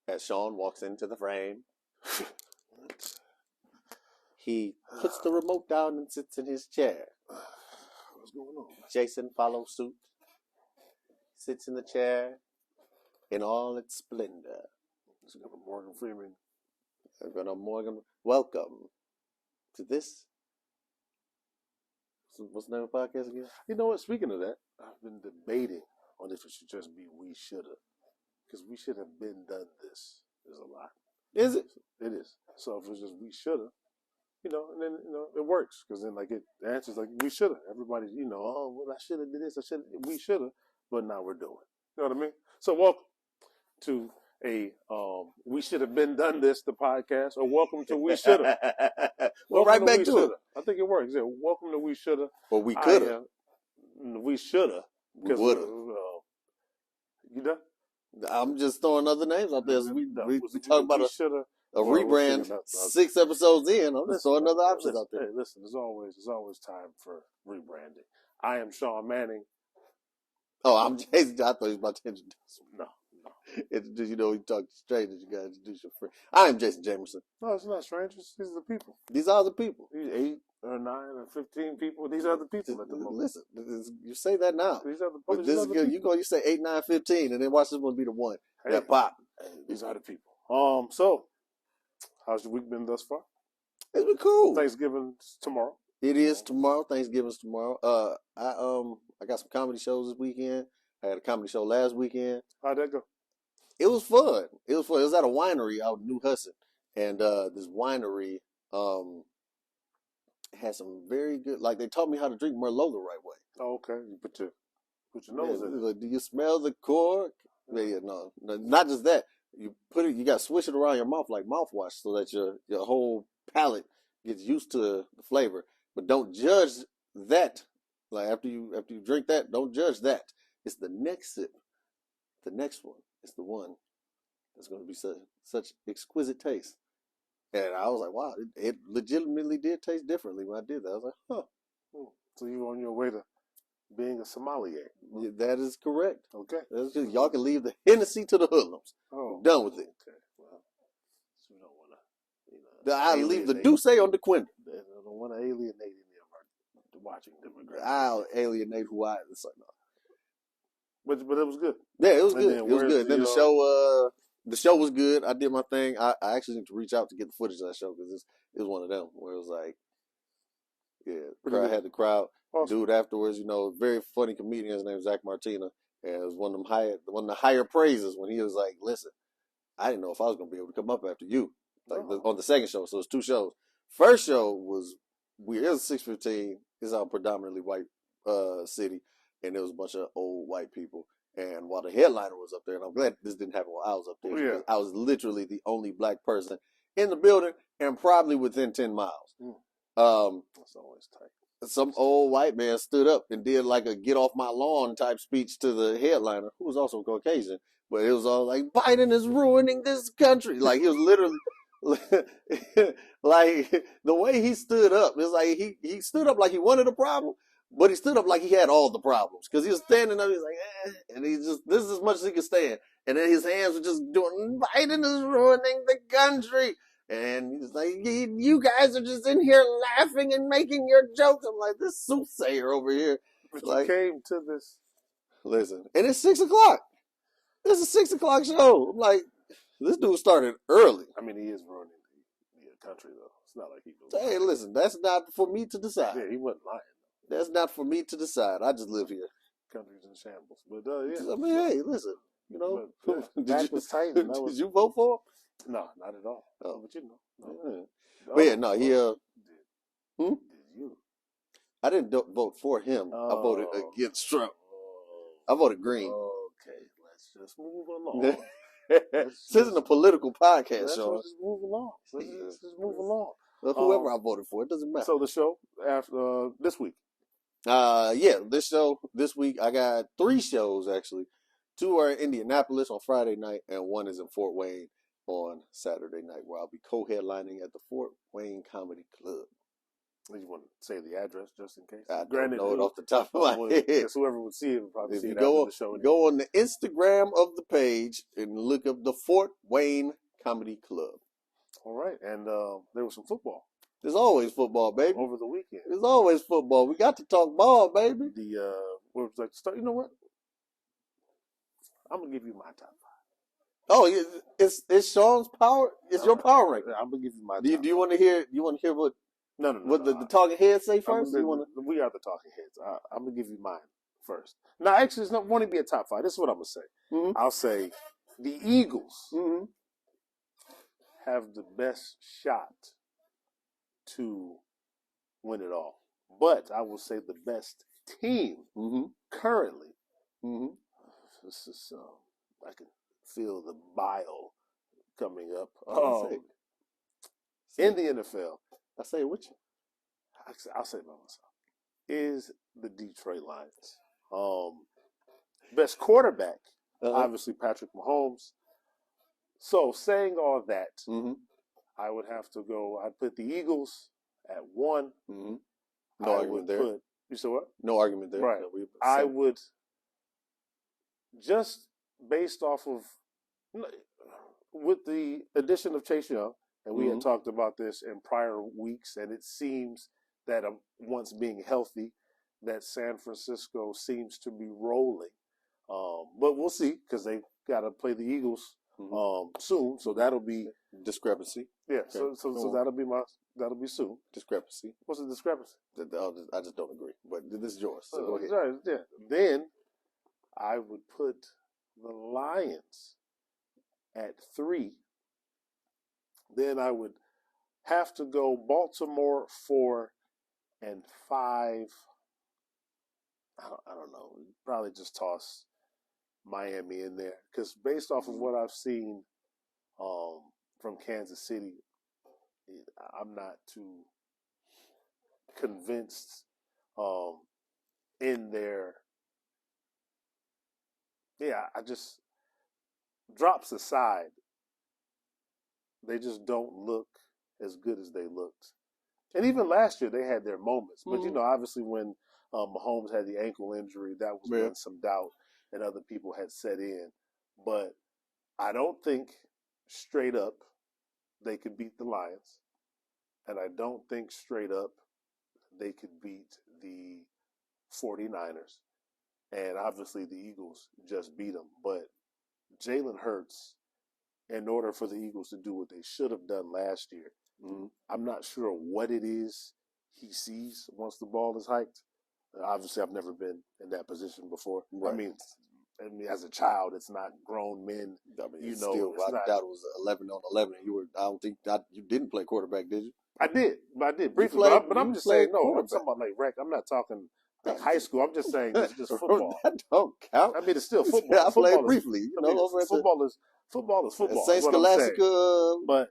as Shaun walks into the frame. He puts the remote down and sits in his chair. What's going on? Jason follows suit. Sits in the chair in all its splendor. It's got Morgan Freeman. Morgan, welcome to this. What's the name of the podcast again? You know what? Speaking of that, I've been debating on if it should just be we shoulda. Because we should have been done this. There's a lot. Is it? It is. So if it's just we shoulda, and then, it works. Because then, the answer's like, we shoulda. Everybody's, oh, well, I shoulda did this. We shoulda. But now we're doing. You know what I mean? So welcome to a We Should Have Been Done This, the podcast, or welcome to We Shoulda. Well, right back to it. I think it works. Yeah, welcome to We Shoulda. Or we coulda. We shoulda. We woulda. You done? I'm just throwing other names out there. We talk about a rebrand 6 episodes in. I'm just throwing other options out there. Hey, listen, there's always time for rebranding. I am Shaun Manning. Oh, I'm Jason. I thought he was about to introduce me. No. You talk to strangers, you got to introduce your friend. I am Jason Jamerson. No, it's not strangers. These are the people. These are the people. These 8 or 9 or 15 people. These are the people at the moment. Listen, you say that now. These are the but people. This is good. You say 8, 9, 15, and then watch this one be the one that pop. Hey, these are the people. So, how's your week been thus far? It's been cool. Thanksgiving's tomorrow. It is tomorrow. Thanksgiving's tomorrow. I got some comedy shows this weekend. I had a comedy show last weekend. How'd that go? It was fun. It was at a winery out in New Hudson, and this winery had some very good. Like they taught me how to drink Merlot the right way. Oh, okay. You put your nose in it. Like, do you smell the cork? Yeah, no, not just that. You put it. You got to swish it around your mouth like mouthwash, so that your whole palate gets used to the flavor. But don't judge that. Like after you drink that, don't judge that. It's the next sip. The next one is the one that's going to be such exquisite taste. And I was like, wow, it legitimately did taste differently when I did that. I was like, huh. So you on your way to being a sommelier? Yeah, that is correct. Okay. That's just, y'all can leave the Hennessy to the hoodlums. Oh, I'm done with it. Okay. Well, so you don't want to, I leave the Douce on the Quinta. I don't want to alienate any of our watching demographic. I'll alienate who I. It's like, no. But it was good. Yeah, it was good. It was good. Then the show was good. I did my thing. I actually need to reach out to get the footage of that show because it was one of them where it was like, yeah, I had the crowd. Awesome. Dude afterwards, very funny comedian. His name is Zach Martina, and it was one of the higher praises when he was like, "Listen, I didn't know if I was gonna be able to come up after you." On the second show, so it's 2 shows. First show was weird. It was 6:15. It's a predominantly white city. And there was a bunch of old white people. And while the headliner was up there, and I'm glad this didn't happen while I was up there, because I was literally the only black person in the building and probably within 10 miles. That's always tight. Some old white man stood up and did like a get off my lawn type speech to the headliner, who was also Caucasian. But it was all like, Biden is ruining this country. Like, he was literally... like, the way he stood up, it's like he stood up like he wanted a problem. But he stood up like he had all the problems. Because he was standing up, he's like, and he's just, this is as much as he could stand. And then his hands were just doing, Biden is ruining the country. And he's like, you guys are just in here laughing and making your jokes. I'm like, this soothsayer over here. But like, you came to this. Listen, and it's 6 o'clock. This is a 6 o'clock show. I'm like, this dude started early. I mean, he is ruining the country, though. It's not like he was. Hey, listen, that's not for me to decide. Yeah, he wasn't lying. That's not for me to decide. I just live here. Country's in shambles. But, yeah. I mean, hey, listen. That was tight. Did you vote for him? No, not at all. Oh. But No. Yeah. But yeah, no, he... Did you? I didn't vote for him. I voted against Trump. I voted green. Okay, let's just move along. This isn't a political podcast, Shaun. Let's just move along. Let's just move along. Well, whoever I voted for, it doesn't matter. So the show after this week. This show this week I got 3 shows actually. 2 are in Indianapolis on Friday night, and 1 is in Fort Wayne on Saturday night, where I'll be co-headlining at the Fort Wayne Comedy Club. You want to say the address just in case? I don't know it off the top of my head. Because whoever would see it would probably see it after the show. Go on the Instagram of the page and look up the Fort Wayne Comedy Club. All right, and there was some football. There's always football, baby. Over the weekend. There's always football. We got to talk ball, baby. What was like start? You know what? I'm gonna give you my top 5. Oh, it's Shaun's power. It's your power ranking. I'm gonna give you my. Do you want to hear? You want to hear what? No. What the talking heads say first? We are the talking heads. I'm gonna give you mine first. Now, actually, it's not going to be a top 5. This is what I'm gonna say. Mm-hmm. I'll say the Eagles have the best shot to win it all, but I will say the best team currently. This is I can feel the bile coming up. In the NFL, I say it with you. I'll say it by myself. Is the Detroit Lions. Best quarterback, obviously Patrick Mahomes. So saying all that, I would have to go. I'd put the Eagles at 1. No argument there. You said what? No argument there. Right. I would, just based off of, with the addition of Chase Young, and we had talked about this in prior weeks, and it seems that once being healthy, that San Francisco seems to be rolling. But we'll see, because they got to play the Eagles soon, so that'll be discrepancy. Yeah, okay. So that'll be soon. Discrepancy. What's the discrepancy? I just don't agree. But this is yours. So go ahead. Right, yeah. Then I would put the Lions at 3. Then I would have to go Baltimore 4 and 5. I don't know. Probably just toss Miami in there, because based off of what I've seen from Kansas City, I'm not too convinced in their. Yeah, I just, drops aside, they just don't look as good as they looked. And even last year, they had their moments. But, obviously when Mahomes had the ankle injury, that was when some doubt and other people had set in. But I don't think straight up they could beat the Lions. And I don't think straight up they could beat the 49ers. And obviously the Eagles just beat them. But Jalen Hurts, in order for the Eagles to do what they should have done last year, I'm not sure what it is he sees once the ball is hiked. Obviously, I've never been in that position before. Right. I mean, as a child, it's not grown men. I mean, I doubt it was 11 on 11. You didn't play quarterback, did you? I did briefly. But I'm just saying, no, I'm talking about like rec. I'm not talking like high school. I'm just saying it's just football. That don't count. I mean, it's still football. I played briefly. Football is football. St. Scholastica. But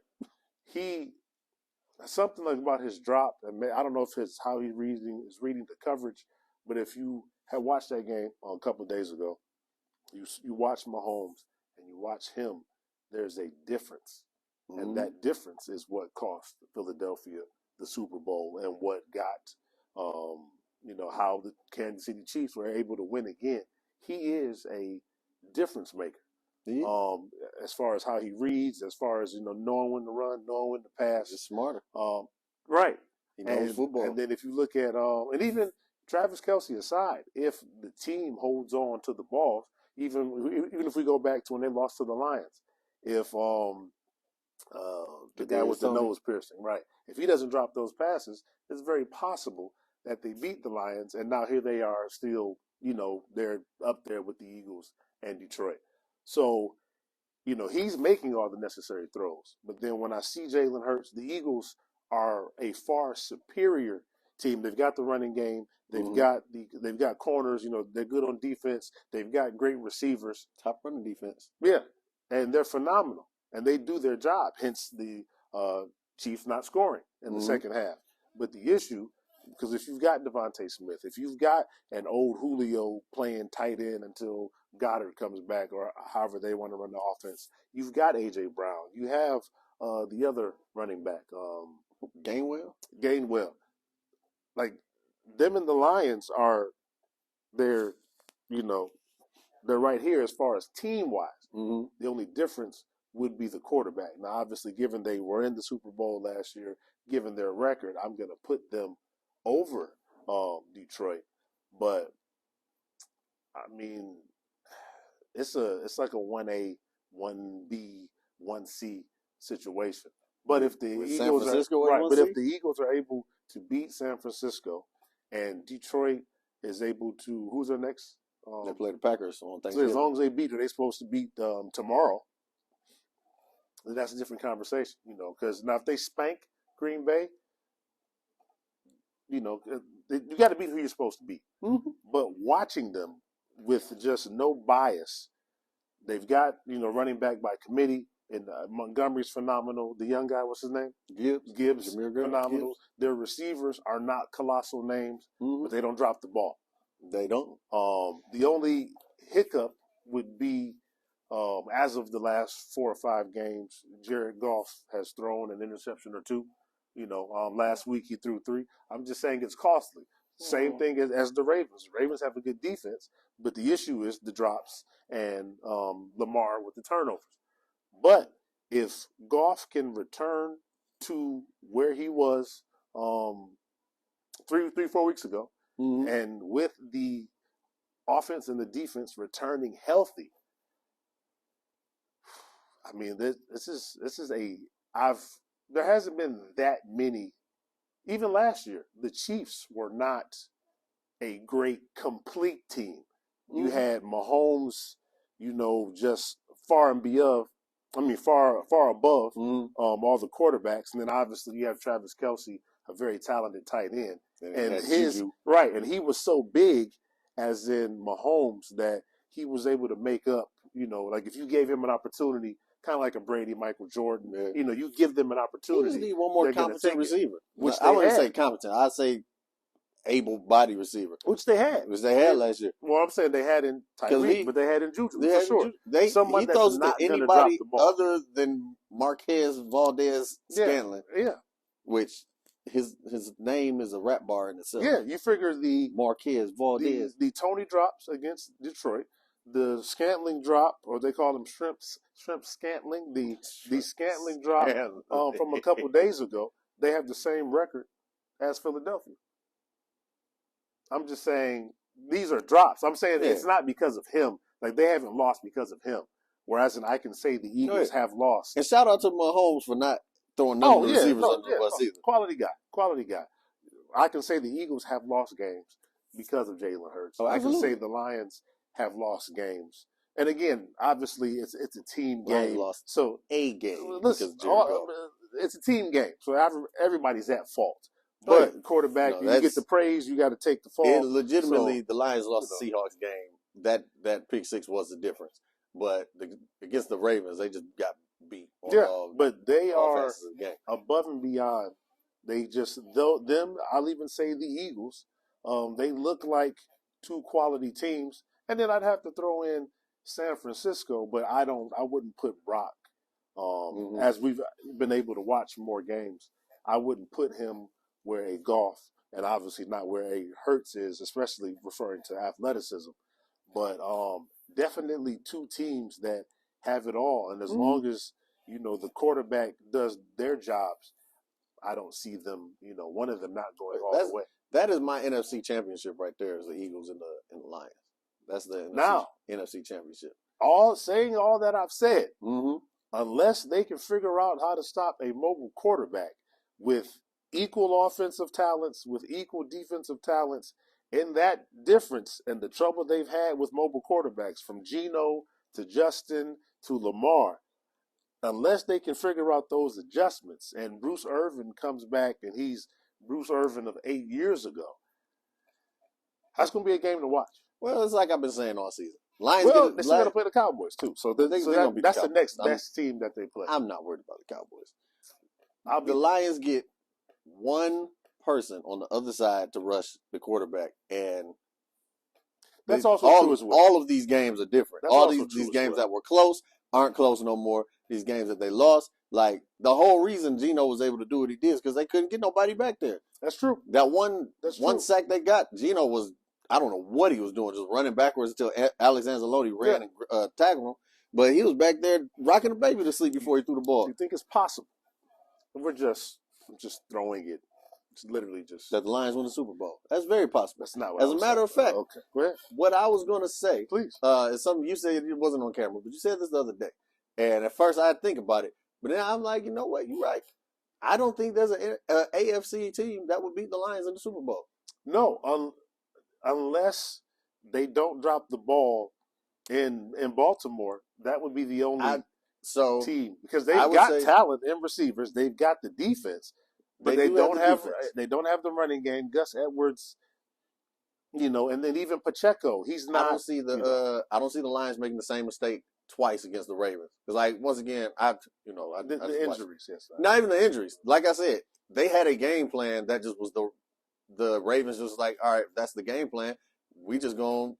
something like about his drop, and I don't know if it's how he's reading the coverage, but if you had watched that game a couple of days ago, you watch Mahomes and you watch him, there's a difference. And that difference is what cost Philadelphia the Super Bowl, and what got, how the Kansas City Chiefs were able to win again. He is a difference maker. Yeah. As far as how he reads, as far as knowing when to run, knowing when to pass, he's smarter. Right. He knows football. And then if you look at and even Travis Kelce aside, if the team holds on to the ball, even if we go back to when they lost to the Lions, if the guy with the nose piercing, right? If he doesn't drop those passes, it's very possible that they beat the Lions, and now here they are still, they're up there with the Eagles and Detroit. So, he's making all the necessary throws. But then when I see Jalen Hurts, the Eagles are a far superior team. They've got the running game. They've got corners. They're good on defense. They've got great receivers. Top running defense. Yeah, and they're phenomenal. And they do their job, hence the Chiefs not scoring in the second half. But the issue, because if you've got Devontae Smith, if you've got an old Julio playing tight end until Goddard comes back, or however they want to run the offense, you've got A.J. Brown. You have the other running back, Gainwell. like them and the Lions are they're they're right here as far as team wise. Mm-hmm. The only difference would be the quarterback. Now, obviously, given they were in the Super Bowl last year, given their record, I'm going to put them over Detroit. But I mean, it's like a 1A, 1B, 1C situation. But if the With Eagles San Francisco are right, but 1C? if the Eagles are able to beat San Francisco, and Detroit is able to, who's their next? They play the Packers on So Thanksgiving. as long as they beat, they're supposed to beat tomorrow. Then that's a different conversation, Because now if they spank Green Bay, you got to beat who you're supposed to beat. Mm-hmm. But watching them with just no bias, they've got running back by committee, and Montgomery's phenomenal. The young guy, what's his name? Gibbs, phenomenal. Gibbs. Their receivers are not colossal names, mm-hmm. but they don't drop the ball. They don't. The only hiccup would be, as of the last 4 or 5 games, Jared Goff has thrown an interception or 2. Last week he threw 3. I'm just saying it's costly. Same thing as the Ravens. The Ravens have a good defense, but the issue is the drops and Lamar with the turnovers. But if Goff can return to where he was 3-4 weeks ago, mm-hmm. and with the offense and the defense returning healthy, I mean, there hasn't been that many. Even last year, the Chiefs were not a great complete team. You mm-hmm. had Mahomes, just far above mm-hmm. all the quarterbacks, and then obviously you have Travis Kelce, a very talented tight end, and he was so big, as in Mahomes, that he was able to make up. Like if you gave him an opportunity, kind of like a Brady, Michael Jordan, you give them an opportunity. You just need one more competent receiver. Which I wouldn't say competent. I'd say able-bodied receiver. Which they had. Last year. Well, I'm saying they had in Tyreek, but they had in Juju, for sure. He throws to anybody other than Marquez Valdez-Scantling. Yeah. Which his name is a rap bar in itself. Yeah, you figure the Marquez Valdez. The Tony drops against Detroit, the Scantling drop, or they call them shrimp Scantling, the Scantling drop from a couple days ago, they have the same record as Philadelphia. I'm just saying these are drops. I'm saying it's not because of him. Like they haven't lost because of him. Whereas I can say the Eagles have lost. And shout out to Mahomes for not throwing none of the receivers under the bus either. Quality guy. I can say the Eagles have lost games because of Jalen Hurts. I can say the Lions have lost games. And again, obviously it's a team game. Lost a game. Listen, it's a team game. So everybody's at fault. But quarterback, you get the praise, you got to take the fall. And legitimately, the Lions lost the Seahawks game. That pick 6 was the difference. But against the Ravens, they just got beat. But they are above and beyond. They just, I'll even say the Eagles, they look like 2 quality teams. And then I'd have to throw in San Francisco, but I wouldn't put Brock. As we've been able to watch more games, I wouldn't put him where a Goff, and obviously not where a Hurts is, especially referring to athleticism. But definitely 2 teams that have it all. And as long as, the quarterback does their jobs, I don't see them, one of them not going all the way. That is my NFC championship right there, is the Eagles and the Lions. That's the NFC championship. Saying all that I've said, unless they can figure out how to stop a mobile quarterback with equal offensive talents, with equal defensive talents, in that difference and the trouble they've had with mobile quarterbacks, from Geno to Justin to Lamar, unless they can figure out those adjustments and Bruce Irvin comes back and he's Bruce Irvin of 8 years ago, that's going to be a game to watch. Well, it's like I've been saying all season. They're still going to play the Cowboys, too. So that's the next best team that they play. I'm not worried about the Cowboys. The Lions get one person on the other side to rush the quarterback, and that's also true as well. All of these games are different. All these games that were close aren't close no more. These games that they lost, like the whole reason Geno was able to do what he did is because they couldn't get nobody back there. That's true. That one sack they got, Geno was, I don't know what he was doing, just running backwards until Alex Anzalone ran and tackled him. But he was back there rocking the baby to sleep before he threw the ball. Do you think it's possible? We're just throwing it. It's literally just that the Lions win the Super Bowl. That's very possible. That's not what As I a was matter saying. of fact, Okay. Go ahead. What I was going to say, please, is something you said. It wasn't on camera, but you said this the other day. And at first I had to think about it. But then I'm like, you know what? You're right. I don't think there's an AFC team that would beat the Lions in the Super Bowl. No, unless they don't drop the ball in Baltimore. That would be the only team, because they've got talent in receivers. They've got the defense, but they don't have the running game. Gus Edwards, and then even Pacheco, he's not. I don't see the Lions making the same mistake twice against the Ravens, because once again, the injuries. Yes, not even the injuries. Like I said, they had a game plan that just was the Ravens just like, all right, that's the game plan. We just gonna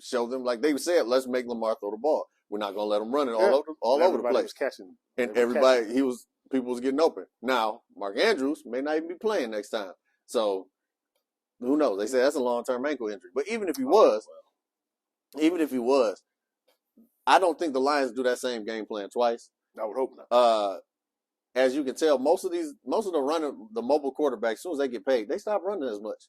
show them, like they said, let's make Lamar throw the ball. We're not gonna let him run it all over the place. Was catching, and people was getting open. Now Mark Andrews may not even be playing next time, so who knows? They say that's a long-term ankle injury. But even if he was, I don't think the Lions do that same game plan twice. I would hope not. As you can tell, most of the mobile quarterbacks, as soon as they get paid, they stop running as much.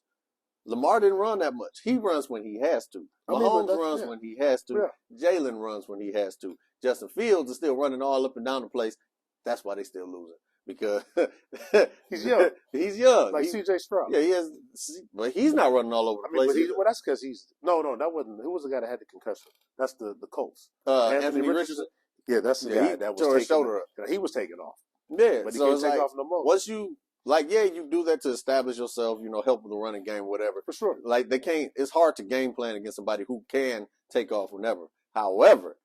Lamar didn't run that much. He runs when he has to. Mahomes runs when he has to. Yeah. Jalen runs when he has to. Justin Fields is still running all up and down the place. That's why they still losing. Because he's young. He's young. Like C.J. Stroud. Yeah, he has, but he's not running all over the place. But that's because he's no. That wasn't. Who was the guy that had the concussion? That's the Colts. Anthony Richardson. Yeah, that's the guy that was tore his shoulder up. He was taking off. Yeah, but he can't take off no more. Once you you do that to establish yourself, help with the running game, whatever. For sure. Like they can't. It's hard to game plan against somebody who can take off whenever. However,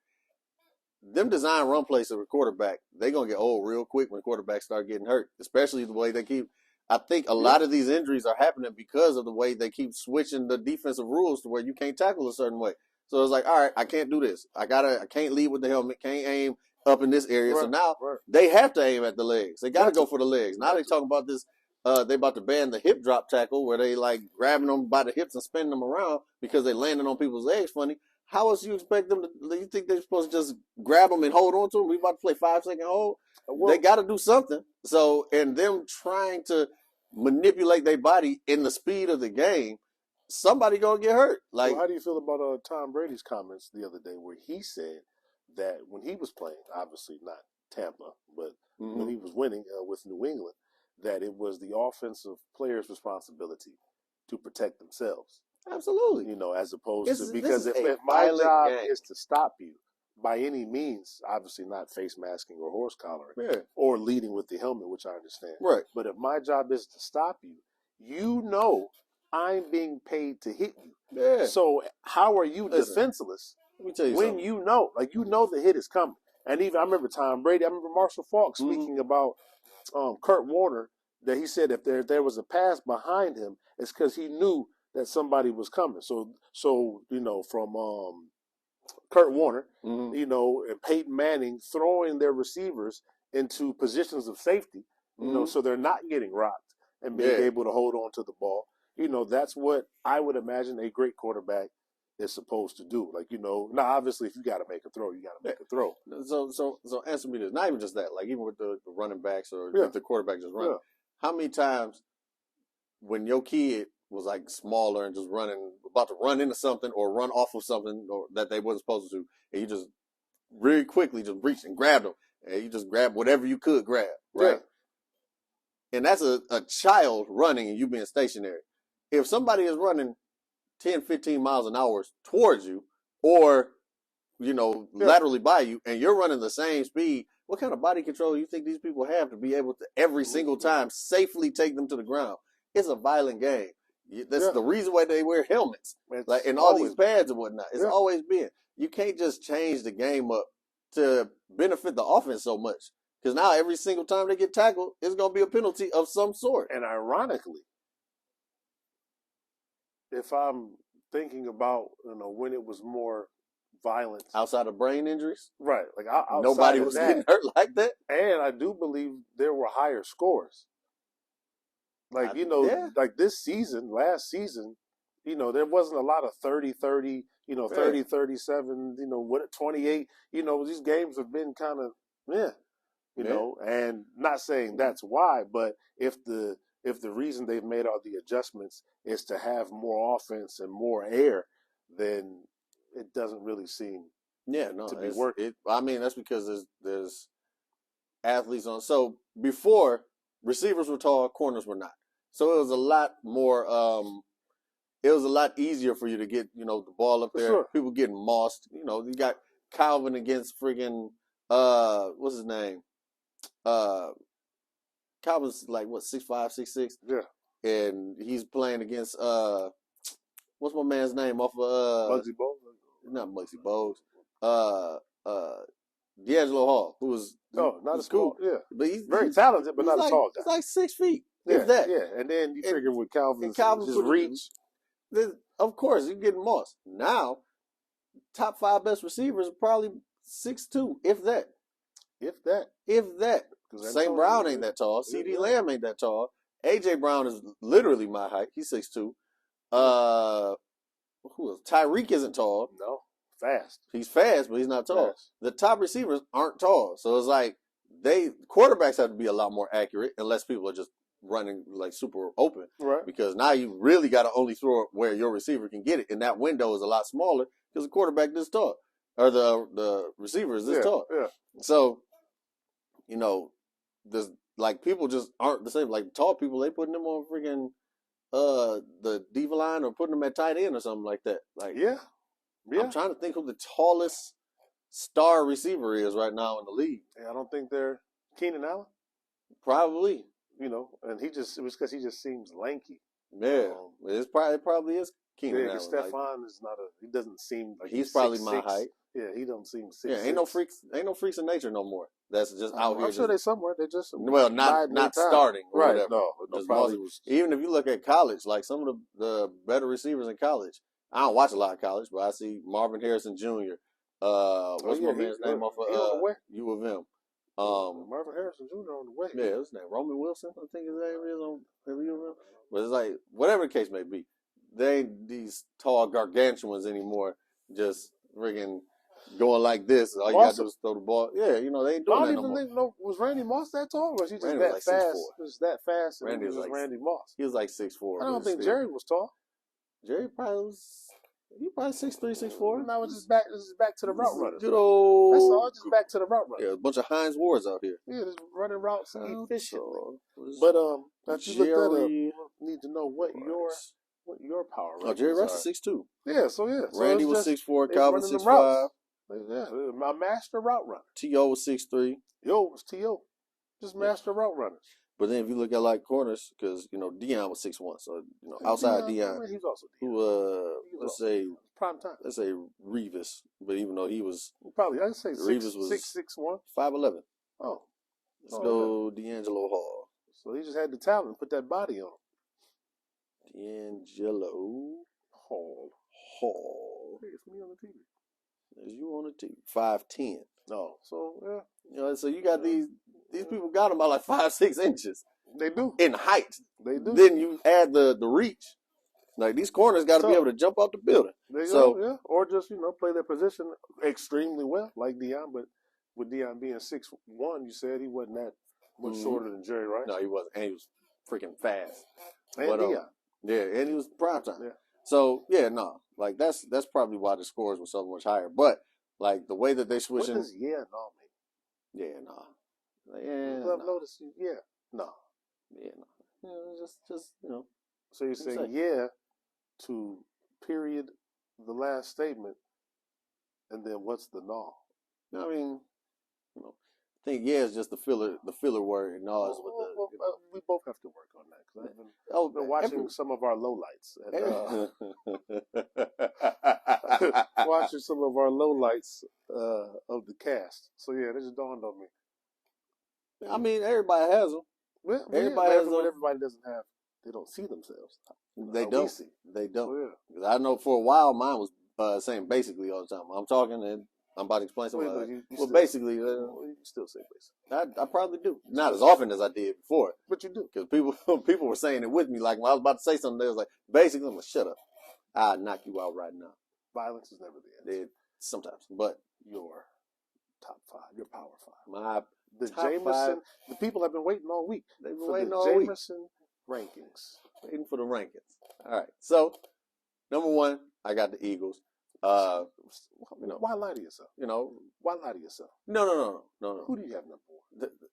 them design run plays of a quarterback, they're going to get old real quick when quarterbacks start getting hurt, especially the way they keep. I think a lot of these injuries are happening because of the way they keep switching the defensive rules to where you can't tackle a certain way. So it's like, all right, I can't do this. I can't lead with the helmet, can't aim up in this area. Right, so now they have to aim at the legs. They got to go for the legs. Now they talking about this. They about to ban the hip drop tackle where they like grabbing them by the hips and spinning them around because they landing on people's legs funny. How else you expect them to? You think they're supposed to just grab them and hold on to them? We about to play 5-second hold. They got to do something. So, and them trying to manipulate their body in the speed of the game, somebody gonna get hurt. Like, how do you feel about Tom Brady's comments the other day where he said that when he was playing, obviously not Tampa, but when he was winning with New England, that it was the offensive players' responsibility to protect themselves. Absolutely. As opposed to, because if my job is to stop you by any means, obviously not face masking or horse collaring or leading with the helmet, which I understand. Right. But if my job is to stop you, I'm being paid to hit you. Yeah. So how are you defenseless let me tell you when something. the hit is coming? And even I remember Tom Brady, I remember Marshall Faulk speaking about Kurt Warner, that he said if there was a pass behind him, it's because he knew that somebody was coming. So from Kurt Warner, and Peyton Manning throwing their receivers into positions of safety, so they're not getting rocked and being able to hold on to the ball. That's what I would imagine a great quarterback is supposed to do. Like, now obviously if you got to make a throw, you got to make a throw. So answer me this. Not even just that. Like even with the running backs or if the quarterback just running. How many times when your kid was like smaller and just about to run into something or run off of something or that they wasn't supposed to, and you just really quickly just reached and grabbed them, and you just grabbed whatever you could grab, right? Yeah. And that's a child running and you being stationary. If somebody is running 10, 15 miles an hour towards you or, laterally by you and you're running the same speed, what kind of body control do you think these people have to be able to every single time safely take them to the ground? It's a violent game. That's the reason why they wear helmets, and all these pads and whatnot. It's always been. You can't just change the game up to benefit the offense so much. Because now every single time they get tackled, it's going to be a penalty of some sort. And ironically, if I'm thinking about, when it was more violent. Outside of brain injuries? Right. Like nobody was getting hurt like that. And I do believe there were higher scores. Like, like this season, last season, there wasn't a lot of 30-30, 30-37, what 28. These games have been kind of, and not saying that's why, but if the reason they've made all the adjustments is to have more offense and more air, then it doesn't really seem to be working. I mean, that's because there's athletes on. So before, receivers were tall, corners were not. So it was a lot more. It was a lot easier for you to get the ball up there. Sure. People getting mossed. You got Calvin against friggin' what's his name? Calvin's like what 6'5", 6'6". Yeah. And he's playing against what's my man's name off of Muggsy Bogues? Not Muggsy Bogues. D'Angelo Hall, who was not as cool. Yeah, but he's very talented, but not a tall guy. He's like 6 feet. Yeah, if that. Yeah, and then you figure with Calvin's his reach, of course you're getting mossed. Now, top 5 best receivers are probably 6'2", if that. If that. St. Brown ain't that tall. C.D. Lamb ain't that tall. A.J. Brown is literally my height. He's 6'2". Who else? Tyreek isn't tall. No. Fast. He's fast, but he's not tall. The top receivers aren't tall. So it's like quarterbacks have to be a lot more accurate unless people are just running like super open. Right. Because now you really got to only throw it where your receiver can get it. And that window is a lot smaller because the quarterback this tall. Or the receiver is this tall. Yeah. So, there's like people just aren't the same. Like tall people, they putting them on freaking the diva line or putting them at tight end or something like that. Like yeah. I'm trying to think who the tallest star receiver is right now in the league. I don't think they're Keenan Allen. Probably. And it was because he just seems lanky. Yeah, it probably is Keenan Allen. Stephon is not he doesn't seem like he's probably 6'6". my height. Yeah, he don't seem 6'6". Yeah, ain't no freaks in nature no more. That's just out here. I'm sure they're somewhere. They just not starting right. Whatever. No, probably was... Even if you look at college, like some of the better receivers in college. I don't watch a lot of college, but I see Marvin Harrison Jr. What's my man's name off of U of M? Marvin Harrison Jr. on the way. Yeah, his name Roman Wilson, I think his name is on U of M. But it's like whatever the case may be, they ain't these tall gargantuans anymore. Just friggin' going like this. All you gotta do is throw the ball. Yeah, they ain't doing that no more. Was Randy Moss that tall? Or was he just Randy that was fast? 6'4". Was that fast? Randy was Randy Moss. He was like 6'4". I don't think Jerry was tall. Jerry probably was. He probably 6'3", 6'4". No, it's just back to the route runners. Good old. That's all. Just back to the route runners. Yeah, a bunch of Hines Wards out here. Yeah, just running routes efficiently. But if you look that up, you need to know what your power. Oh, Jerry Rice is 6'2". Yeah, so yeah. Randy was 6'4", Calvin 6'5". Yeah, my master route runner. T.O. was 6'3". Yo was T.O. Just master route runners. But then if you look at like corners, because Deion was 6'1", so outside Deion, he's also let's say prime time. Let's say Revis, but even though he was probably I'd say Revis was 6'1", 5'11". Oh, let's go D'Angelo Hall. So he just had the talent to put that body on. D'Angelo Hall. Hey, it's me on the TV. There's you on the TV. 5'10". No, so yeah. So you got these people got them by like 5-6 inches. They do in height. They do. Then you add the reach. Like these corners got to be able to jump out the building. Yeah, or just play their position extremely well, like Deion. But with Deion being 6'1", you said he wasn't that much shorter than Jerry Rice. No, he wasn't, and he was freaking fast. And Deion. Yeah, and he was prime time. Yeah. So like that's probably why the scores were so much higher. But like the way that they switching. What does no mean? Yeah, nah. Yeah, I've noticed. Yeah, no. Yeah, no. Just So you're saying yeah to period the last statement, and then what's the no? I mean, I think is just the filler word, and no is with we both have to work on that because I've been watching some of our lowlights. Watching some of our lowlights of the cast. So yeah, that just dawned on me. I mean, everybody has them. Well, everybody doesn't have. They don't see themselves. They don't. They don't. Oh, yeah. I know for a while mine was saying basically all the time. I'm talking and I'm about to explain something. Well, you well, still, basically, you still say basically. I probably do. Not as often as I did before. But you do. Because people were saying it with me. Like when I was about to say something, they was like, basically, I'm like, shut up. I'll knock you out right now. Violence is never the answer. Sometimes. But your top 5, your power 5. My the top Jameson, 5. The people have been waiting all week. They've been for waiting the all week. Jameson rankings. Waiting for the rankings. All right. So, number 1, I got the Eagles. Why lie to yourself? Why lie to yourself? No. Who do you have number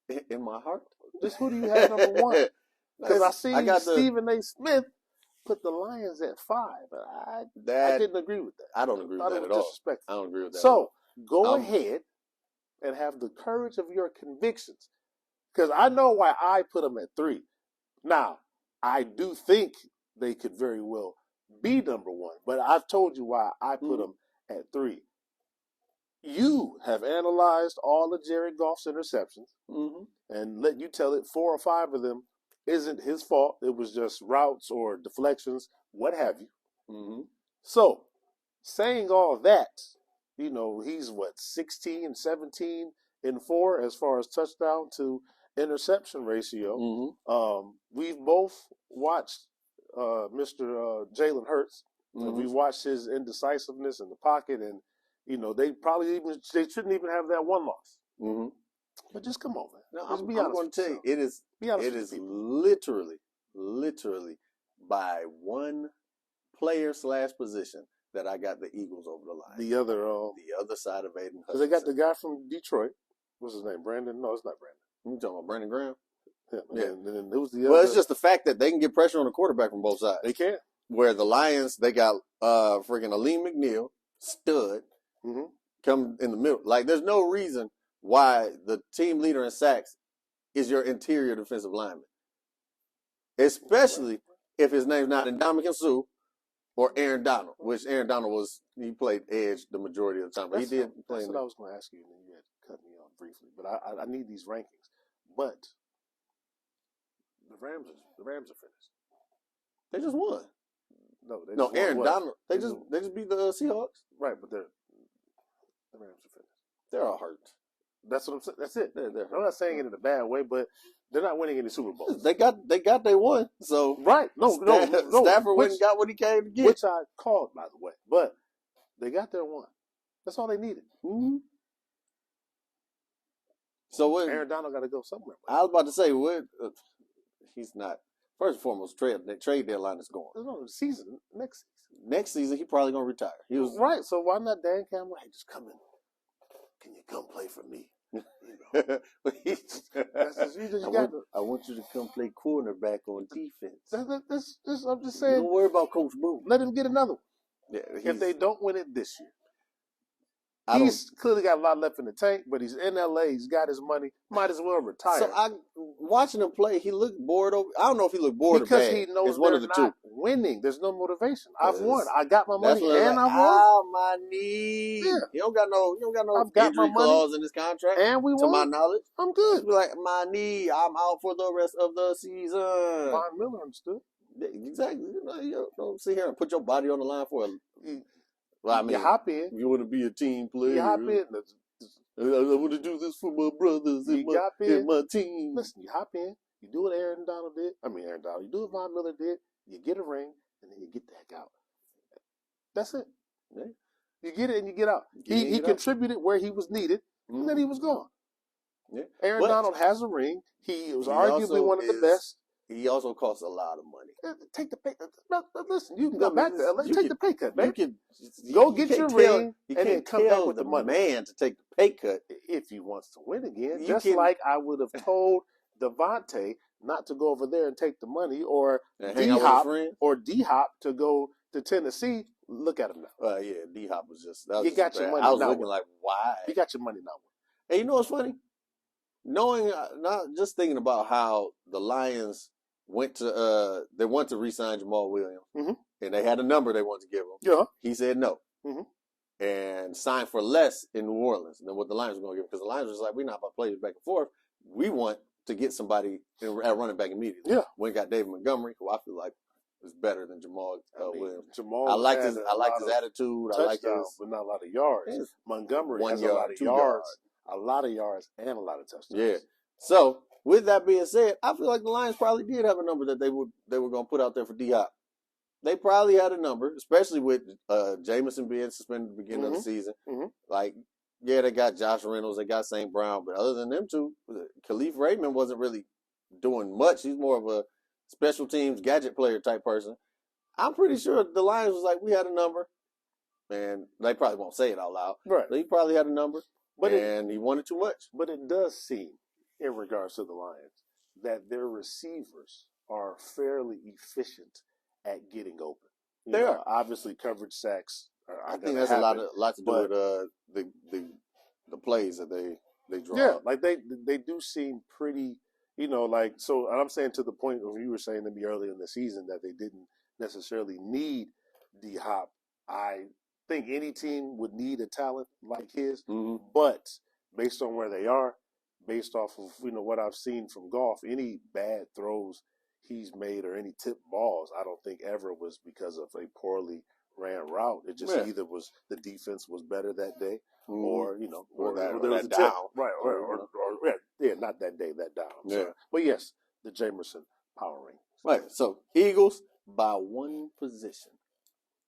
1? In my heart? Just who do you have number 1? Because I see Stephen A. Smith put the Lions at 5. I didn't agree with that. I don't agree with that at all. I don't agree with that. So go ahead and have the courage of your convictions. Because I know why I put them at 3. Now, I do think they could very well be number 1, but I've told you why I put them at 3. You have analyzed all of Jared Goff's interceptions and let you tell it 4 or 5 of them isn't his fault. It was just routes or deflections, what have you. So, saying all that, he's 16, 17, and 4 as far as touchdown to interception ratio. We've both watched Mr. Jalen Hurts. We've watched his indecisiveness in the pocket, and they shouldn't even have that 1 loss. But just come on, man. No, I'm going to tell you, it is literally by 1 player / position that I got the Eagles over the line. The other side of Aiden Hutchinson. Because they got the guy from Detroit. What's his name? Brandon? No, it's not Brandon. You talking about Brandon Graham? Yeah. And then it was the Well, it's just the fact that they can get pressure on the quarterback from both sides. They can. Where the Lions, they got freaking Aleem McNeil, stud, come in the middle. Like, there's no reason why the team leader in sacks is your interior defensive lineman. Especially if his name's not Ndamukong Suh or Aaron Donald, which Aaron Donald he played edge the majority of the time. But he did play. That's what I was going to ask you, and then you had cut me off briefly. But I need these rankings. But the Rams are finished. They just won. No, Aaron Donald. They just beat the Seahawks. Right, but the Rams are finished. They're all hurt. That's what I'm saying. That's it. I'm not saying it in a bad way, but they're not winning any Super Bowls. They got their one. So right. No. Stafford went and got what he came to get, which I called, by the way. But they got their one. That's all they needed. So Aaron Donald got to go somewhere. I was about to say, he's not. First and foremost, trade deadline is going. No, season next season. Next season, he probably gonna retire. He was right. So why not Dan Campbell? Hey, just come in. Can you come play for me? I want you to come play cornerback on defense. I'm just saying. Don't worry about Coach Boone. Let him get another one. Yeah, if they don't win it this year. He's clearly got a lot left in the tank, but he's in LA. He's got his money. Might as well retire. So watching him play, he looked bored. I don't know if he looked bored because or bad. He knows it's one of the not winning. There's no motivation. I've won. I got my money, and I won. Oh, my knee. Yeah. He don't got no injury clause in his contract. And we won. To my knowledge, I'm good. Be like, my knee. I'm out for the rest of the season. Von Miller understood. Exactly. You don't sit here and put your body on the line for a. Well, I mean, you hop in. You want to be a team player. You hop in. I want to do this for my brothers and my team. Listen, you hop in. You do what Aaron Donald did. You do what Von Miller did. You get a ring, and then you get the heck out. That's it. Yeah. You get it and you get out. He contributed where he was needed, and then he was gone. Yeah. Aaron Donald has a ring. He was arguably one of the best. He also costs a lot of money. Take the pay. Listen, you can go back to LA. Take the pay cut, man. Go get your ring and then come back with the money. Man to take the pay cut if he wants to win again. Like I would have told Devontae not to go over there and take the money, or D-Hop to go to Tennessee. Look at him now. Yeah, D-Hop was just. You got your money. I was looking like, why? You got your money now. And you know what's funny? Knowing, not just thinking about how the Lions went to re-sign Jamal Williams, and they had a number they wanted to give him. Yeah, he said no, and signed for less in New Orleans than what the Lions were going to give him, because the Lions was like, we're not about to play this back and forth. We want to get somebody at running back immediately. Yeah, we got David Montgomery, who I feel like is better than Jamal Williams. Jamal I like had his a lot attitude. of I like touchdowns, but not a lot of yards. Montgomery 1 has yard, a lot of 2 yards, yards. and a lot of touchdowns. Yeah. So with that being said, I feel like the Lions probably did have a number that they were going to put out there for D-Hop. They probably had a number, especially with Jameson being suspended at the beginning of the season. Mm-hmm. Like, yeah, they got Josh Reynolds, they got St. Brown, but other than them two, Khalif Raymond wasn't really doing much. He's more of a special teams gadget player type person. I'm pretty sure the Lions was like, we had a number, and they probably won't say it out loud. Right. But he probably had a number, and he wanted too much. But it does seem, in regards to the Lions, that their receivers are fairly efficient at getting open. They are. Obviously, coverage sacks. I think that's a lot to do with the plays that they draw. Yeah, like they do seem pretty, like, so I'm saying to the point where you were saying to me earlier in the season that they didn't necessarily need D-Hop. I think any team would need a talent like his, but based on where they are, based off of what I've seen from Goff, any bad throws he's made or any tip balls, I don't think ever was because of a poorly ran route. It just either was the defense was better that day, or there was a down, tip, right? Or not that day, that down. Yeah. Sorry. But yes, the Jamerson power ring. Right. So Eagles by 1 position.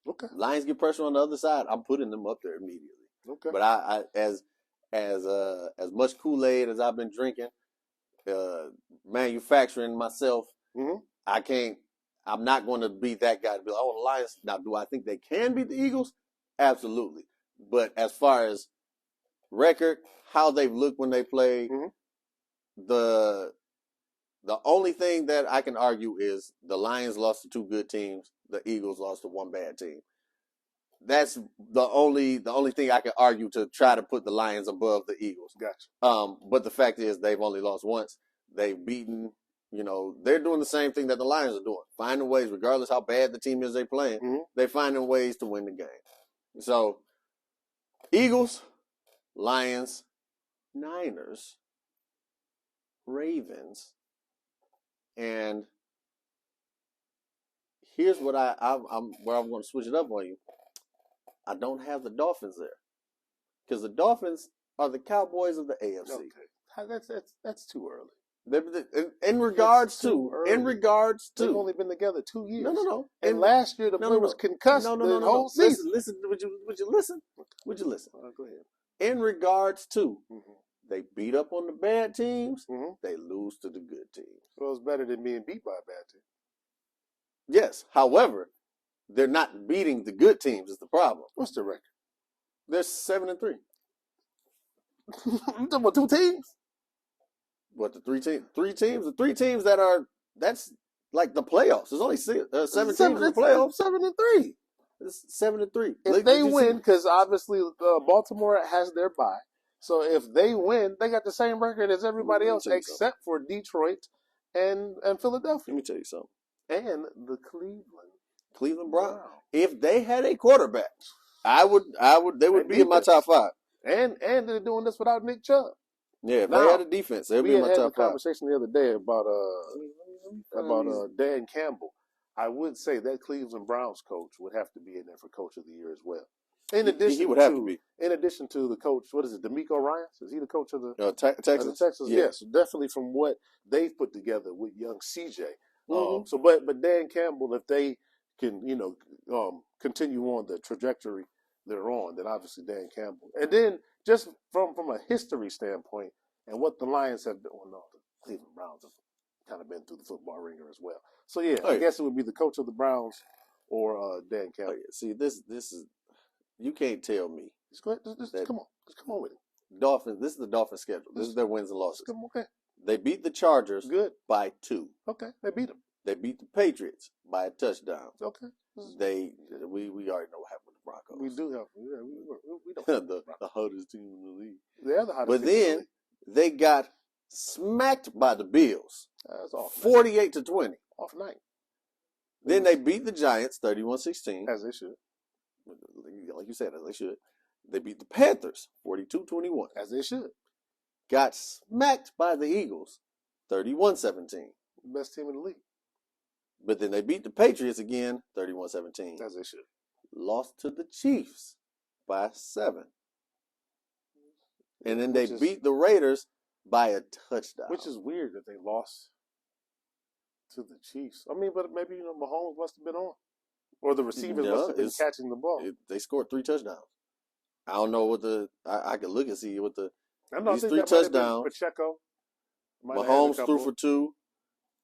Okay. Lions get pressure on the other side. I'm putting them up there immediately. Okay. But I as much Kool-Aid as I've been drinking, manufacturing myself, I'm not going to be that guy to be like, oh, the Lions. Now, do I think they can beat the Eagles? Absolutely. But as far as record, how they've looked when they played, the only thing that I can argue is the Lions lost to 2 good teams. The Eagles lost to 1 bad team. That's the only thing I can argue to try to put the Lions above the Eagles. Gotcha. But the fact is they've only lost once. They've beaten, they're doing the same thing that the Lions are doing. Finding ways, regardless how bad the team is they're playing, they're finding ways to win the game. So, Eagles, Lions, Niners, Ravens, and here's what I'm going to switch it up on you. I don't have the Dolphins there because the Dolphins are the Cowboys of the AFC. Okay. That's too early. In regards to, they've only been together 2 years. No. And last year the player was concussed the whole season. Listen. Would you listen? Would you listen? Go ahead. In regards to, they beat up on the bad teams. They lose to the good teams. Well, it's better than being beat by a bad team. Yes. However, they're not beating the good teams. Is the problem? What's the record? They're 7-3. You talking about 2 teams? What, the 3 teams? 3 teams? The 3 teams that's like the playoffs. There's only 7 teams in the playoffs. 7-3. It's 7-3. If they win, because obviously Baltimore has their bye. So if they win, they got the same record as everybody else except for Detroit and Philadelphia. Let me tell you something. And the Cleveland Browns. If they had a quarterback, they would be in my top 5. And they're doing this without Nick Chubb. Yeah, if they had a defense, they'd be in my top 5. We had a conversation the other day about Dan Campbell. I would say that Cleveland Browns coach would have to be in there for Coach of the Year as well. He would have to be. In addition to the coach, what is it, D'Amico Ryans? Is he the coach of the Texas? Texas, yes, definitely from what they've put together with young CJ. But Dan Campbell, if they can, continue on the trajectory they're on, then obviously Dan Campbell. And then just from a history standpoint and what the Lions have done, the Cleveland Browns have kind of been through the football ringer as well. So I guess it would be the coach of the Browns or Dan Campbell. See, this is, you can't tell me. Come on with it. Dolphins. This is the Dolphins' schedule. This is their wins and losses. Okay. They beat the Chargers by 2. Okay, they beat them. They beat the Patriots by a touchdown. Okay. We already know what happened with the Broncos. We do have. We don't the hottest team in the league. They're the hottest. But then they got smacked by the Bills. That's off 48-20. Off night. Then they beat the Giants 31-16. As they should. Like you said, as they should. They beat the Panthers 42-21. As they should. Got smacked by the Eagles 31-17. Best team in the league. But then they beat the Patriots again, 31-17. As they should. Lost to the Chiefs by 7. And then they beat the Raiders by a touchdown. Which is weird that they lost to the Chiefs. I mean, but maybe, Mahomes must have been on. Or the receivers must have been catching the ball. They scored 3 touchdowns. I don't know what I could look and see what these 3 touchdowns. Pacheco. Mahomes threw for 2.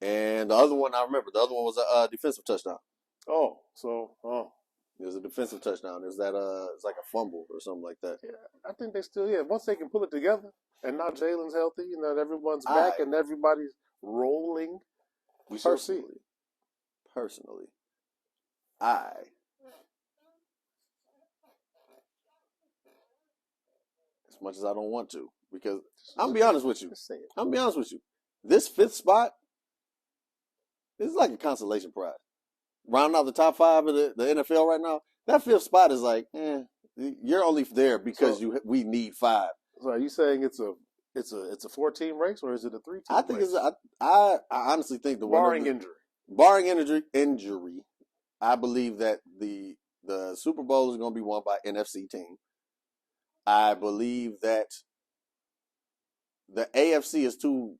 And the other one, I remember, the other one was a defensive touchdown. It was a defensive touchdown. It was it's like a fumble or something like that. Yeah, I think they still, once they can pull it together, and now Jalen's healthy, everyone's back and everybody's rolling. We shall see. Personally, as much as I don't want to, because I'll be honest with you. This 5th spot is like a consolation prize. Rounding out the top 5 of the NFL right now, that 5th spot is like, you're only there because we need 5. So are you saying it's a 4-team race, or is it a 3-team I think race? I honestly think barring injury, I believe that the Super Bowl is going to be won by NFC team. I believe that the AFC is too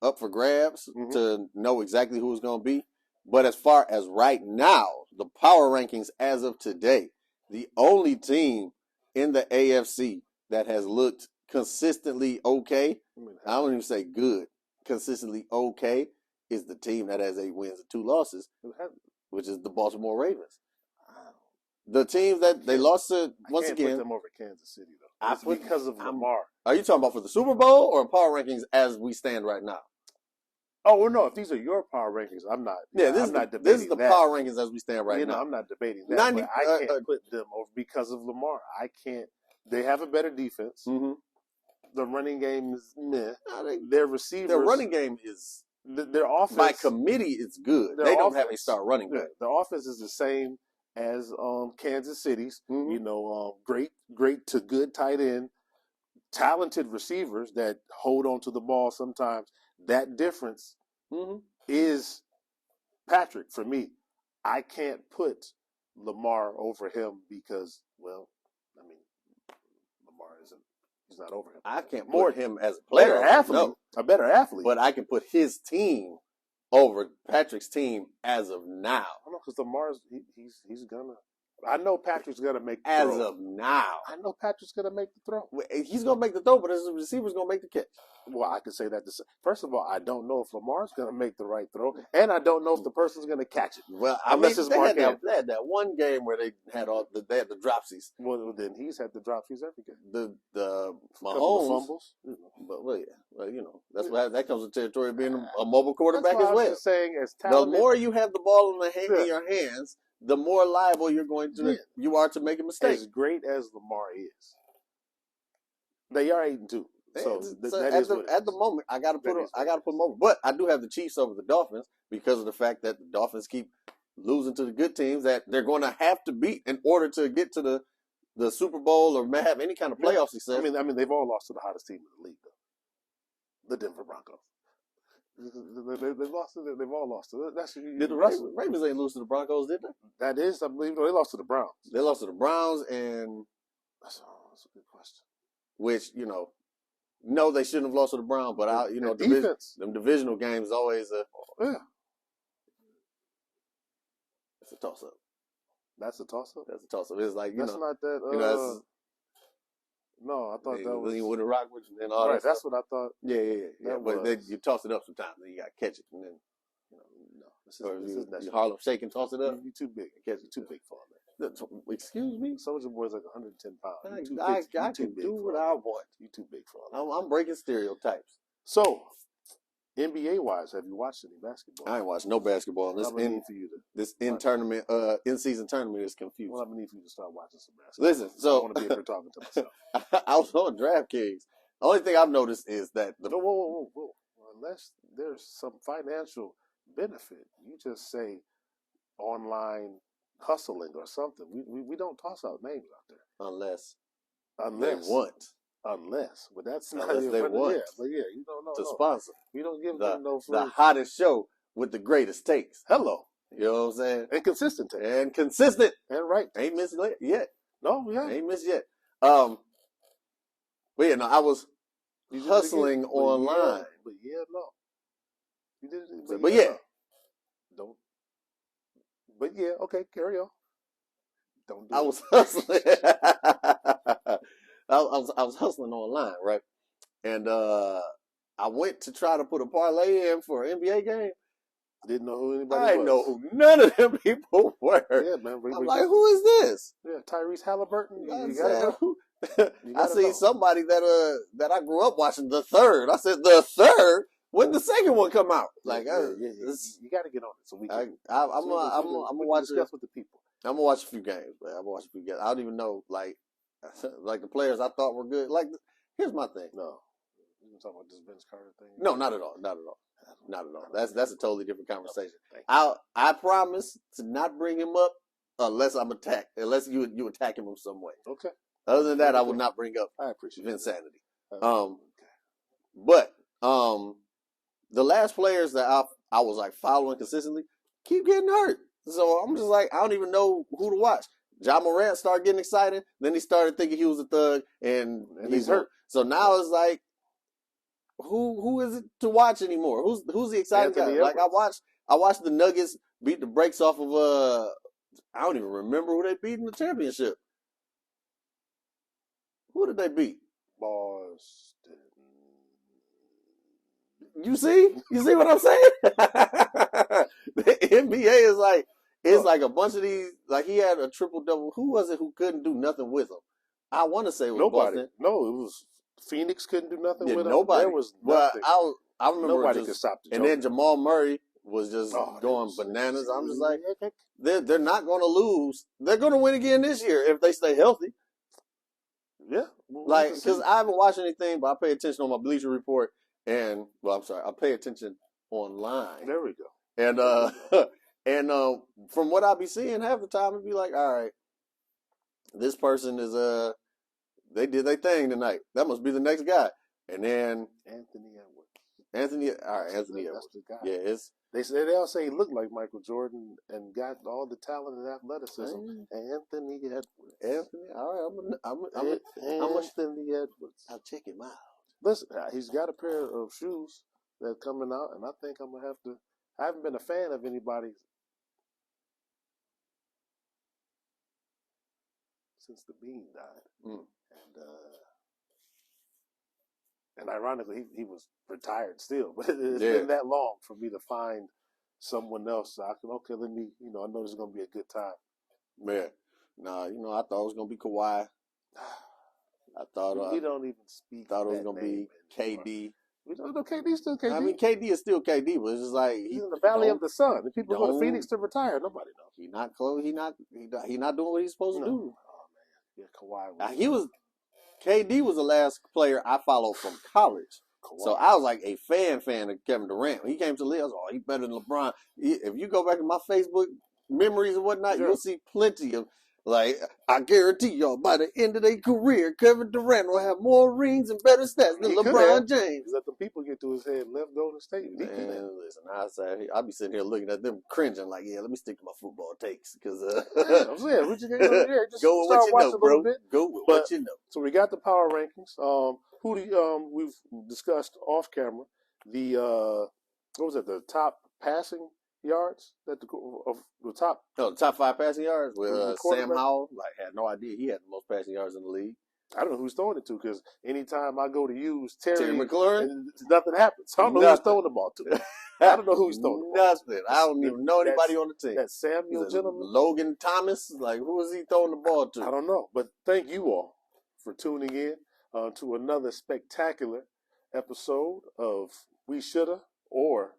up for grabs to know exactly who it's going to be. But as far as right now, the power rankings as of today, the only team in the AFC that has looked consistently okay, I don't even say good, consistently okay, is the team that has 8 wins and 2 losses, which is the Baltimore Ravens. The teams that they lost to, once again. I can't put them over Kansas City, though. It's because of Lamar. Are you talking about for the Super Bowl or power rankings as we stand right now? Oh, well, no, if these are your power rankings, I'm not. I'm not debating this is the power rankings as we stand right now. I'm not debating that. But I can't put them over because of Lamar. I can't. They have a better defense. Mm-hmm. The running game is meh. Their receivers. Their running game is. Their offense. By committee, it's good. They don't have a star running back. Their offense is the same as Kansas City's. Mm-hmm. Great to good tight end. Talented receivers that hold on to the ball sometimes. That difference is Patrick for me. I can't put Lamar over him because, Lamar he's not over him. I can't put him as a player. A better athlete. But I can put his team over Patrick's team as of now. I don't know, because Lamar's, he's going to. I know Patrick's going to make the throw. As of now. I know Patrick's going to make the throw. He's going to make the throw, but his receiver's going to make the catch. Well, I can say that. First of all, I don't know if Lamar's going to make the right throw, and I don't know if the person's going to catch it. Well, unless it's Mark Andrews. They had that one game where they had the dropsies. Well, then he's had the dropsies every game. The Mahomes fumbles. But that's why that comes with territory of being a mobile quarterback as well. I'm just saying, as talented, the more you have the ball in your hands, the more liable you are to make a mistake. As great as Lamar is, they are 8-2. So at the moment, I got to put them over. But I do have the Chiefs over the Dolphins because of the fact that the Dolphins keep losing to the good teams that they're going to have to beat in order to get to the Super Bowl or have any kind of playoff success. I mean, they've all lost to the hottest team in the league, though. The Denver Broncos. They've all lost to. Did the Ravens ain't lose to the Broncos, did they? That is, I believe, they lost to the Browns. They lost to the Browns, and that's a good question. Which no, they shouldn't have lost to the Browns, but them divisional games always it's a toss up. That's a toss up. That's a toss up. It's like that's not that. No, I thought that was. You would have rocked with and all that. That's what I thought. Yeah. But then you toss it up sometimes, then you got to catch it, and then you Harlem shake and toss it up. You're too big. You're too big for that. Excuse me. Soldier Boy's like 110 pounds. I can do what I want. You're too big for all that. I'm breaking stereotypes. So, NBA wise, have you watched any basketball? I ain't watched no basketball. This in-season tournament is confusing. Well, I'm gonna need for you to start watching some basketball. Listen, so I want to be able to talking to myself. I was on DraftKings. The only thing I've noticed is that whoa. Unless there's some financial benefit, you just say online hustling or something. We don't toss out names out there unless they want. But that's not unless they want. Yeah, but you don't know to sponsor. You don't give them no free. The hottest show with the greatest takes. Hello. You know what I'm saying? And consistent takes. And consistent. And right. Ain't missed yet. No, we haven't. Ain't missed yet. But yeah, no, I was hustling online. But yeah, no. You did it. But yeah. No. Don't. But yeah, okay, carry on. Don't do I was hustling. I was hustling online, right? And I went to try to put a parlay in for an NBA game. Didn't know who anybody was. I didn't know who none of them people were. Yeah, man. I'm like, who is this? Yeah, Tyrese Halliburton. You gotta I see somebody that I grew up watching, The Third. I said, The Third? When did the second one come out? Like, you got to get on it so we can. I'm gonna watch discuss with the people. I'm gonna watch a few games. Man. I'm gonna watch a few games. I don't even know like the players I thought were good. Like, here's my thing. No, you talking about this Vince Carter thing? No, not at all. Not at all. Not at all. That's a totally different conversation. I promise to not bring him up unless I'm attacked. Unless you attack him in some way. Okay. Other than that, I will not bring up. I appreciate Vinsanity. Okay. But the last players that I was like following consistently keep getting hurt. So I'm just like, I don't even know who to watch. Ja Morant started getting excited. Then he started thinking he was a thug, and he's hurt. So now it's like, who is it to watch anymore? Who's the exciting guy? Like I watched the Nuggets beat the brakes off of I don't even remember who they beat in the championship. Who did they beat? Boston. You see what I'm saying? The NBA is like, it's like a bunch of these, like he had a triple-double. Who was it who couldn't do nothing with him? I want to say it was nobody. Boston. No, it was Phoenix couldn't do nothing with him. Nobody. There was nothing. Well, I remember nobody could stop the and then Jamal Murray was just going bananas. I'm just like, they're not going to lose. They're going to win again this year if they stay healthy. Yeah. Like, because I haven't watched anything, but I pay attention on my Bleacher Report. And, well, I'm sorry, I pay attention online. There we go. And from what I be seeing, half the time it'd be like, all right, this person is they did their thing tonight. That must be the next guy. And then Anthony Edwards. Anthony Edwards. The guy. Yeah, they all say he looked like Michael Jordan and got all the talent and athleticism. Anthony Edwards. Anthony, all right, Anthony Edwards. I'll check him out. Listen, he's got a pair of shoes that's coming out, and I think I'm gonna have to. I haven't been a fan of anybody since the Bean died, and ironically, he was retired still, but it's been that long for me to find someone else. So I can let me. I know this is gonna be a good time. Man, nah, I thought it was gonna be Kawhi. I thought he don't even speak. Thought it was gonna be KD. We don't know KD's still KD. I mean, KD is still KD, but it's just like he's in the Valley of the Sun. The people go to Phoenix to retire. Nobody knows. He not close. He not doing what he's supposed to do. Oh man, yeah, Kawhi. KD was the last player I followed from college. So I was like a fan of Kevin Durant. When he came to the league, I was like, he's better than LeBron. If you go back in my Facebook memories and whatnot, you'll see plenty of. Like, I guarantee y'all, by the end of their career, Kevin Durant will have more rings and better stats than LeBron James. Let the people get to his head, left Golden State. Man, listen, I'll be sitting here looking at them cringing like, yeah, let me stick to my football takes. Because, I'm saying, what you get over there? Just go with what you know, bro. Go with what you know. So we got the power rankings. We've discussed off camera the, what was it, the top passing yards of the top. No, the top 5 passing yards with Sam Howell. Like, had no idea he had the most passing yards in the league. I don't know who's throwing it to because anytime I go to use Terry McLaurin, nothing happens. So I don't know who's throwing the ball to. I don't know who's throwing the ball. Nothing. I don't even know anybody on the team. That Samuel gentleman, Logan Thomas. Like, who is he throwing the ball to? I don't know. But thank you all for tuning in to another spectacular episode of We Shoulda or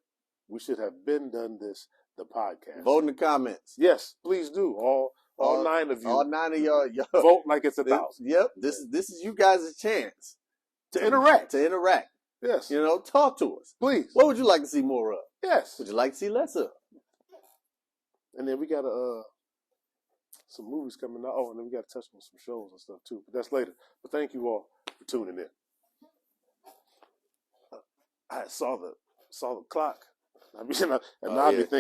We Should Have Been Done This, the podcast. Vote in the comments. Yes, please do. All 9 of you. All 9 of y'all. Vote like it's 1,000. Yep. This is you guys' chance to interact. Yes. Talk to us. Please. What would you like to see more of? Yes. Would you like to see less of? And then we got some movies coming out. Oh, and then we got to touch on some shows and stuff too. But that's later. But thank you all for tuning in. I saw the clock. I mean, and Oh, now I be yeah. thinking.